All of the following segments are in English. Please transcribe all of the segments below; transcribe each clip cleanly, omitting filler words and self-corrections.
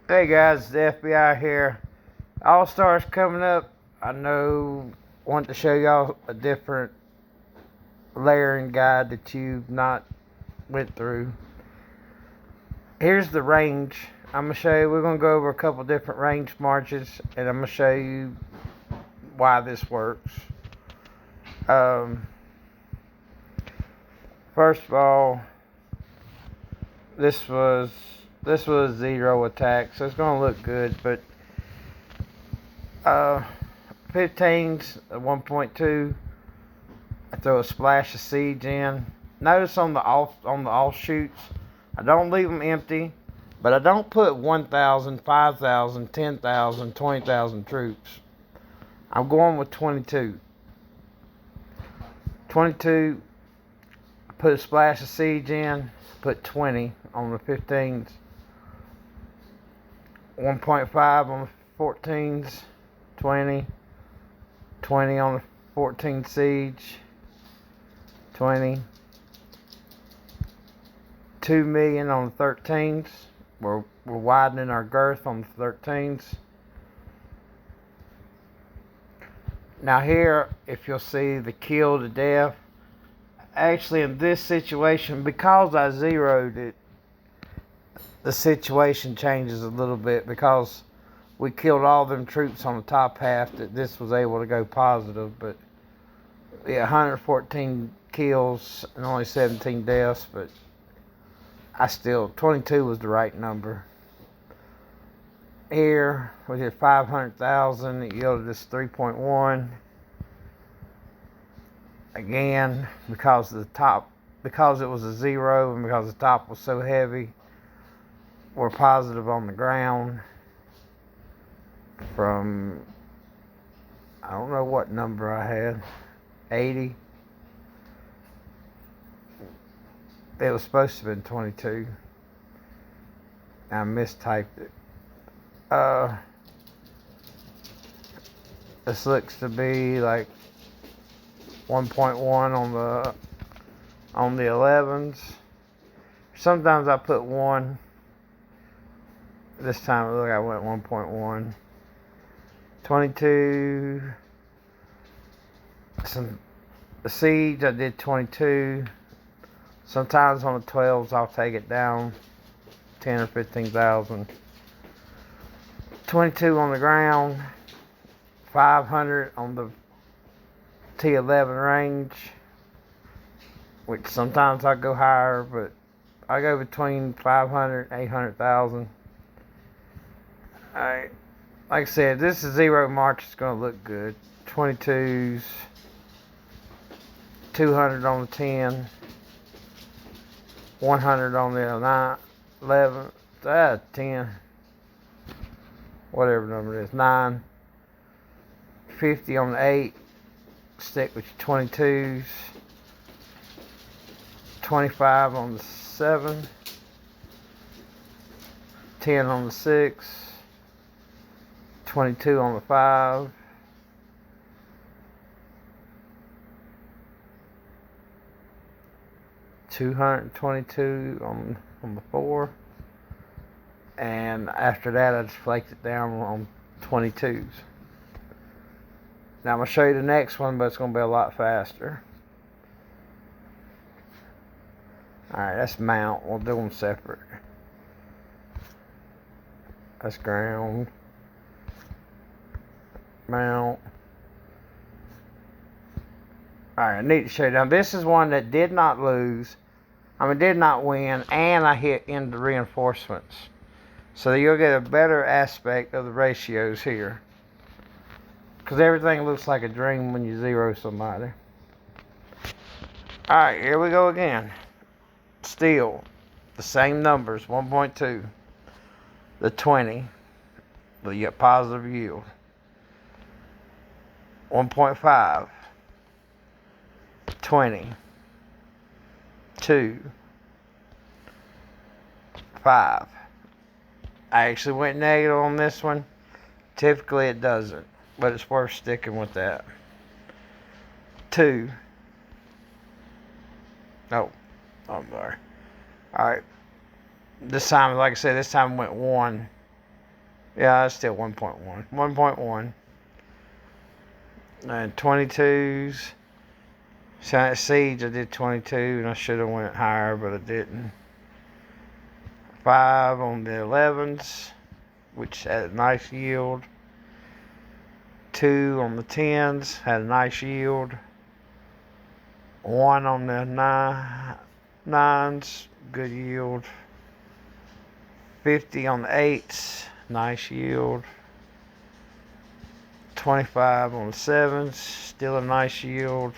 Hey guys, the FBI here. All Stars coming up. I want to show y'all a different layering guide that you've not went through. Here's the range. We're gonna go over a couple different range marches, and I'm gonna show you why this works. Um, First of all, this was 0 attack, so it's gonna look good, but 15's 1.2. I throw a splash of seeds in. Notice on the offshoots, I don't leave them empty, but I don't put 1,000, 5,000, 10,000, 20,000 troops. I'm going with 22. 22, put a splash of seeds in, put 20 on the 15s, 1.5 on the 14s, 20, 20 on the 14 siege, 20, 2 million on the 13s. We're widening our girth on the 13s. Now here, if you'll see the kill to death, actually in this situation, because I zeroed it, the situation changes a little bit because we killed all them troops on the top half that this was able to go positive, but yeah, 114 kills and only 17 deaths, but 22 was the right number. Here, we did 500,000, it yielded us 3.1. Again, because it was a 0 and because the top was so heavy, we're positive on the ground from, I don't know what number I had, 80. It was supposed to have been 22. I mistyped it. This looks to be like 1.1 on the 11s. Sometimes I put 1. This time look, I went 1.1. 22. The siege I did 22. Sometimes on the 12s I'll take it down 10 or 15,000. 22 on the ground, 500 on the T11 range, which sometimes I go higher, but I go between 500 and 800,000. Alright, like I said, this is 0 March, it's going to look good. 22s, 200 on the 10, 100 on the 9, 11, 10, whatever number it is, 9, 50 on the 8, stick with your 22s, 25 on the 7, 10 on the 6, 22 on the 5, 222 on the 4, and after that I just flaked it down on 22s. Now I'm going to show you the next one, but it's going to be a lot faster. Alright, that's mount. We'll do them separate. That's ground. Mount. Alright, I need to show you. Now this is one that did not win, and I hit into reinforcements. So you'll get a better aspect of the ratios here. Because everything looks like a dream when you zero somebody. Alright, here we go again. Still, the same numbers, 1.2. The 20, but you get positive yield. 1.5. 20. 2. 5. I actually went negative on this one. Typically it doesn't, but it's worth sticking with that. 2. Oh, I'm sorry. Alright. This time, like I said, this time went 1. Yeah, it's still 1.1. 1.1. And 22s. Seeds, I did 22, and I should have went higher, but I didn't. 5 on the 11s, which had a nice yield. 2 on the 10s, had a nice yield. 1 on the 9s, good yield. 50 on the 8s, nice yield. 25 on the 7s, still a nice yield.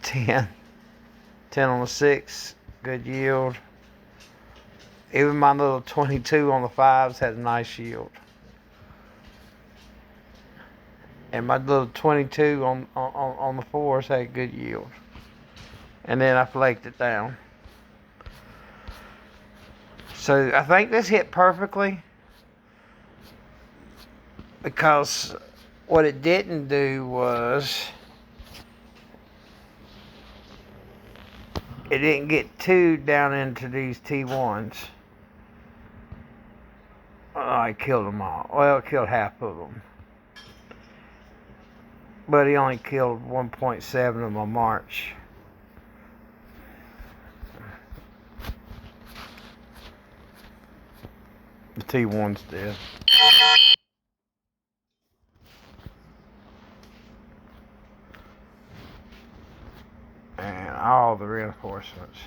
10 on the 6, good yield. Even my little 22 on the 5s had a nice yield. And my little 22 on the 4s had good yield. And then I flaked it down. So I think this hit perfectly, because what it didn't do was it didn't get too down into these T1s. Oh, I killed them all. Well, it killed half of them. But he only killed 1.7 of my March. The T1's dead. And all the reinforcements.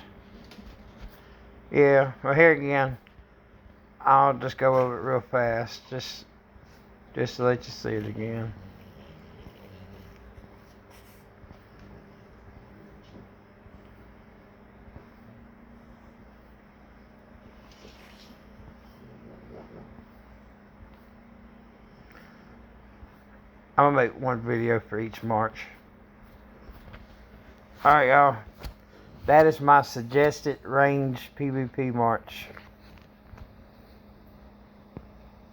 Yeah, well, here again, I'll just go over it real fast, just to let you see it again. I'm gonna make one video for each march. Alright, y'all. That is my suggested range PvP march.